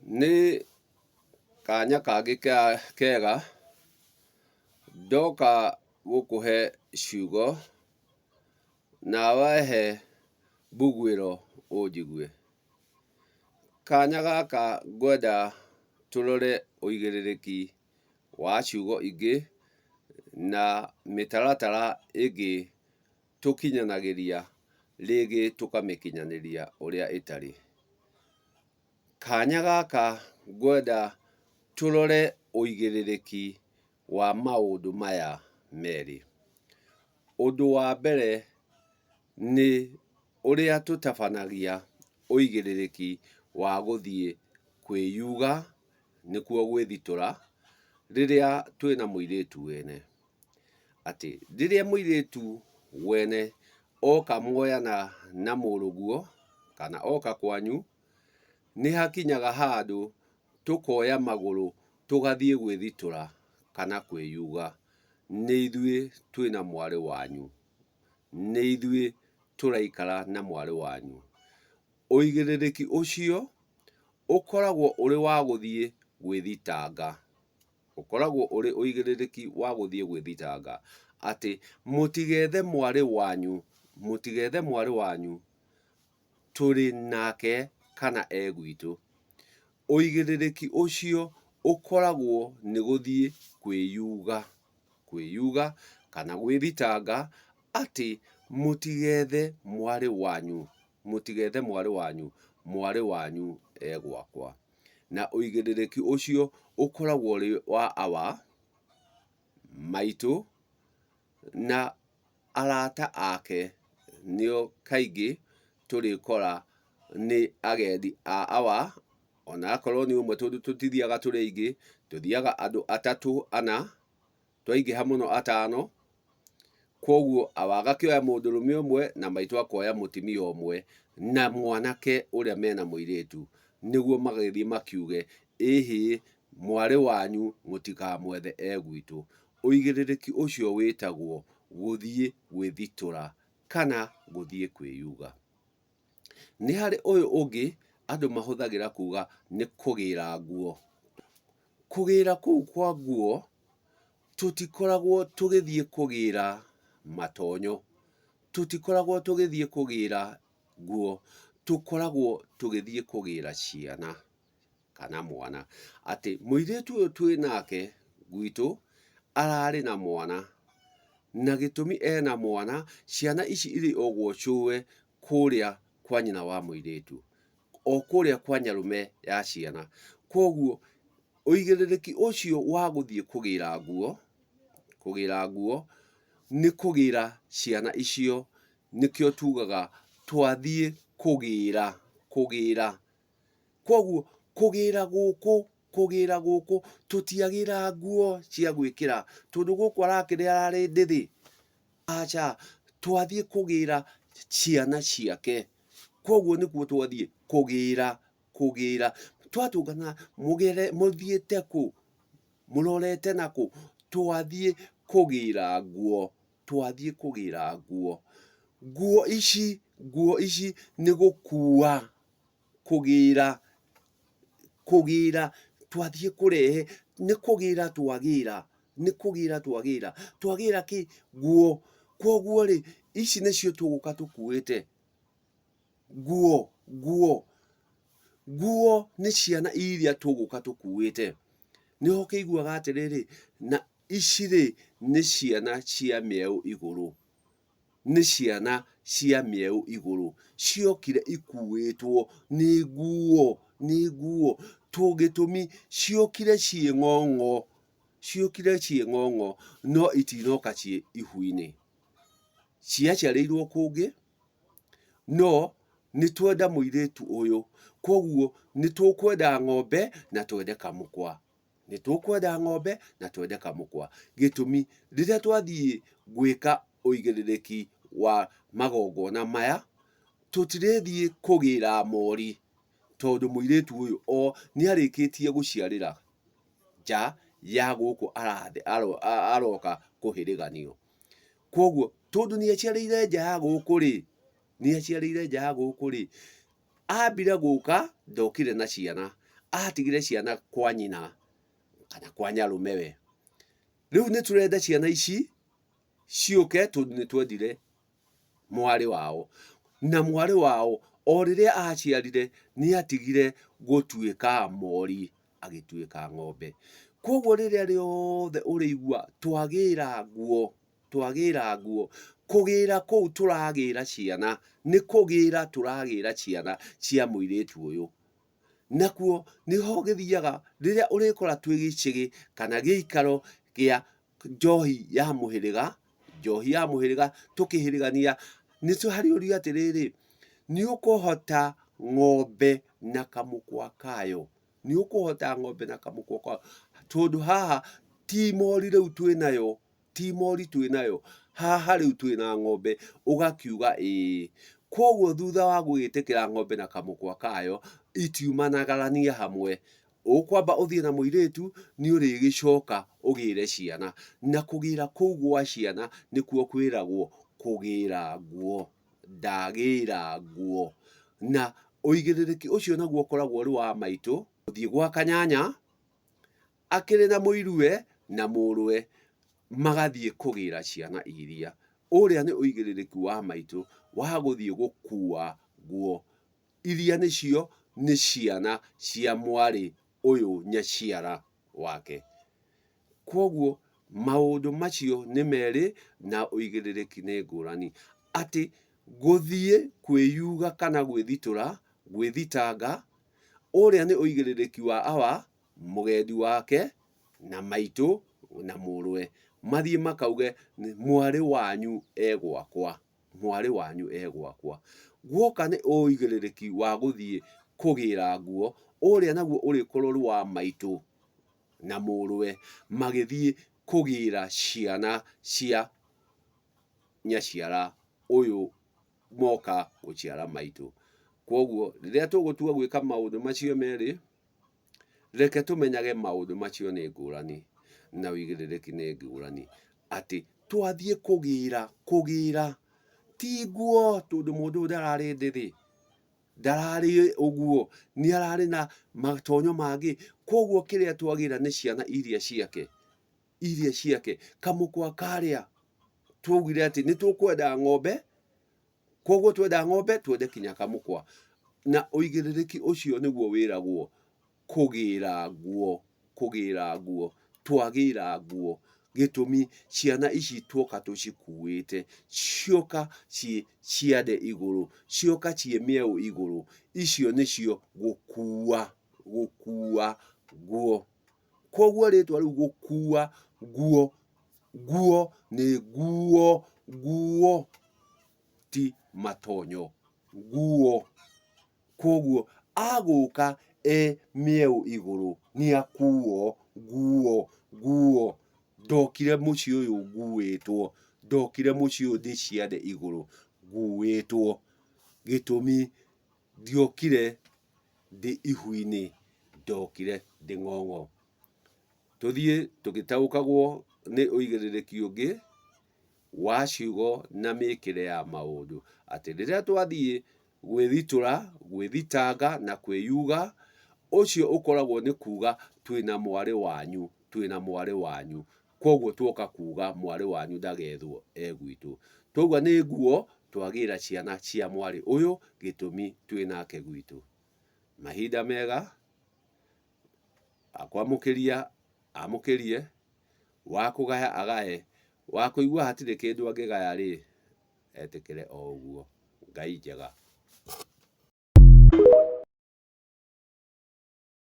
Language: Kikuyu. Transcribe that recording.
Nĩ kanya kangĩ kega ndoka gũkũhe ciugo na wahe mbugĩro ũnjigue. Kanya gaka ngwenda tũrore ũigĩrĩrĩki wa ciugo ingĩ na mĩtaratara ĩngĩ tũkinyanagĩria rĩngĩ tũkamĩkinyanĩria ũrĩa ĩtarĩ. Kanya gaka ngwenda tũrore ũigĩrĩrĩki wa maũndũ maya merĩ. Ũndũ wa mbere nĩ ũrĩa tũtabanagia ũigĩrĩrĩki wa gũthiĩ kwĩyuga nĩkuo gwĩthitũra rĩrĩa twĩna mũirĩtu wene. Atĩ rĩrĩa mũirĩtu wene oka muoyana na mũrũguo kana oka kwanyu, nĩ hakinyaga handũ tũkoya magũrũ tũgathiĩ gwĩthitũra kana kwĩyuga nĩ ithuĩ twĩna mwarĩ wanyu, nĩ ithuĩ tũraikara na mwarĩ wanyu. Ũigĩrĩrĩki ũcio ũkoragwo ũrĩ wa gũthiĩ gwĩthitanga, ũkoragwo ũrĩ ũigĩrĩrĩki wa gũthiĩ gwĩthitanga, atĩ mũtigethe mwarĩ wanyu, mũtigethe mwarĩ wanyu tũrĩ nake kana e gwitũ. Ũigĩrĩrĩki ũcio ũkoragwo nĩ gũthiĩ kwĩyuga, kwĩyuga kana gwĩthitanga atĩ mũtigethe mwarĩ wanyu, mũtigethe mwarĩ wanyu, mwarĩ wanyu e gwakwa. Na ũigĩrĩrĩki ũcio ũkoragwo ũrĩ wa maitũ na arata ake, nĩo kaingĩ tũrĩkora nĩ agendi a ona akorwo nĩ ũmwe tondũ tũtithiaga tũrĩ aingĩ, tũthiaga andũ atatũ ana, twaingĩha mũno atano. Koguo agakĩoya mũndũrũme ũmwe na maitũ akoya mũtumia ũmwe na mwanake ũrĩa mena mũirĩtu, nĩguo magagĩthiĩ makiuge ĩhĩ mwarĩ wanyu mũtikamwethe e gwitũ. Ũigĩrĩrĩki ũcio wĩtagwo gũthiĩ gwĩthitũra kana gũthiĩ kwĩyuga. Nĩ harĩ ũyũ ũngĩ andũ mahũthagĩra kuga nĩ kũgĩra nguo. Kũgĩra kũu kwa nguo tũtikoragwo tũgĩthiĩ kũgĩra matonyo, tũtikoragwo tũgĩthiĩ kũgĩra nguo, tũkoragwo tũgĩthiĩ kũgĩra ciana kana mwana. Atĩ mũirĩtu ũyũ twĩ nake gwitũ ararĩ na mwana, na gĩtũmi ena mwana, ciana ici irĩ o gwocũwe kũrĩa kwa nyina wa mũirĩtu, o kũrĩa kwa nyarume ya ciana. Koguo ũigĩrĩrĩki ũcio wa gũthiĩ kũgĩra nguo, kũgĩra nguo nĩ kũgĩra ciana icio, nĩkĩo tugaga twathiĩ kũgĩra, kũgĩra. Koguo kũgĩra gũkũ tũtiagĩra nguo cia gwĩkĩra tondũ gũkũ arakĩrĩ ararĩ ndĩthĩ, aca, twathiĩ kũgĩra ciana ciake. Koguo nĩkuo twathiĩ kũgĩra, kũgĩra. Twatũngana mũthiĩte kũ, mũrorete na kũ? Twathiĩ kũgĩra nguo, twathiĩ kũgĩra nguo. Nguo ici nĩ gũkua, kũgĩra, kũgĩra, twathiĩ kũrehe, nĩ kũgĩra twagĩra, nĩ kũgĩra twagĩra. Twagĩra kĩ? Nguo. Koguo rĩ, ici nĩcio tũgũka tũkuĩte. Nguo, nguo, nguo nĩ ciana iria tũgũka tũkuĩte. Nĩho ũkĩiguaga atĩrĩrĩ, na ici rĩ, nĩ ciana cia mĩeũ igũrũ, nĩ ciana cia mĩeũ igũrũ, ciokire ikuĩtwo nĩ nguo, nĩ nguo. Gĩtũmi ciokire ciĩ ng'ong'o, ciokire ciĩ ng'ong'o no itinoka ciĩ ihu-inĩ. Ciaciarĩirwo kũngĩ no nĩ twenda mũirĩtu ũyũ, koguo nĩ tũkwenda ng'ombe na twende kamũkwa, nĩ tũkwenda ng'ombe na twende kamũkwa. Gĩtũmi rĩrĩa twathiĩ gwĩka ũigĩrĩrĩki wa magongona maya, tũtirĩthiĩ kũgĩra mori, tondũ mũirĩtu ũyũ o nĩ arĩkĩtie gũciarĩra nja ya gũkũ aroka kũhĩrĩganio. Koguo tondũ nĩ aciarĩire nja ya gũkũ rĩ, nĩ aciarĩire nja ya gũkũ rĩ, ambire gũka ndokire na ciana, atigire ciana kwa nyina kana kwa nyarumewe. Riu ni turenda ciana ici ciuke tondu ni twendire mwari wao, na mwari wao o riria aciarire ni atigire gutuika mori agituika ng'ombe. Koguo riria riothe urigua twagira nguo kugira kou turagira ciana ni kugira turagira ciana cia muiritu uyu. Nakuo niho githiaga riria urikora twi gicigi kana giikaro gia njohi ya muhiriga tukihirigania ni tuhariuria atiriri ni ukuhota ng'ombe na kamukwa kayo, ni ukuhota ng'ombe na kamukwa kayo tondu haha ti mori riu twinayo haha riu twina ng'ombe ugakiuga koguo thutha wa gwitikira ng'ombe na kamukwa kayo itiumanagarania hamwe. Ukwamba uthie na muiritu ni urigicoka ugire ciana, na kugira kou gwa ciana nikuo kwiragwo kugira nguo, ndagira nguo. Na uigiririki ucio naguo ukoragwo uri wa maitu uthie gwa kanyanya akiri na muirue na muruwe magathie kugira ciana iria. Uria ni uigiririki wa maitu wa guthie gukua nguo. Iria nicio ni ciana cia mwari uyu nyaciara wake. Koguo maundu macio ni meri na uigiririki ni ngurani. Ati guthie kwiyuga kana gwithitanga uria ni uigiririki wa awa mugendi wake na maitu na muruwe mathie makauge mwari wanyu egwakwa, mwari wanyu egwakwa. Guoka ni uigiririki wa guthie kugira nguo uria naguo urikorwo uri wa maitu na muruwe magithie kugira ciana cia nyaciara uyu moka guciara maitu. Koguo riria tugutua gwika maundu macio meri, reke tumenyage maundu macio ni ngurani na uigiririki ni ngurani. Ati twathie kugira ti nguo tondu mundu ndarari ndithi, ndarari uguo, ni arari na matonyo mangi. Koguo kiria twagira ni ciana iria ciake kamukwa karia twaugire ati ni tukwenda ng'ombe, koguo twenda ng'ombe twende kinya kamukwa. Na uigiririki ucio niguo wiragwo kugira nguo, twagira nguo. Gitumi ciana ici twoka tucikuite cioka ciande iguru, cioka cie mieu iguru, icio nicio gukua nguo. Koguo ritwa riu gukua nguo ni nguo ti matonyo, nguo. Koguo aguka mieu iguru ni akuo nguo. Ndokire mucii uyu nguitwo, ndokire mucii uyu ndi ciande iguru nguitwo. Gitumi ndiokire ndi ihu-ini, ndokire ndi ng'ong'o. Tuthie tugitaukagwo ni uigiririki ungi wa ciugo na mikire ya maundu. Ati riria twathie gwithitura, gwithitanga na kwiyuga, ucio ukoragwo ni kuga twina mwari wanyu. Koguo twoka kuga mwari wanyu ndagethwo gwitu. Twauga ni nguo twagira ciana cia mwari uyu gitumi twinake gwitu. Mahinda mega, akwamukiria amukirie, wa kugaya agaye, wa kuigua hatire kindu angigaya ri etikire o uguo. Ngai njega.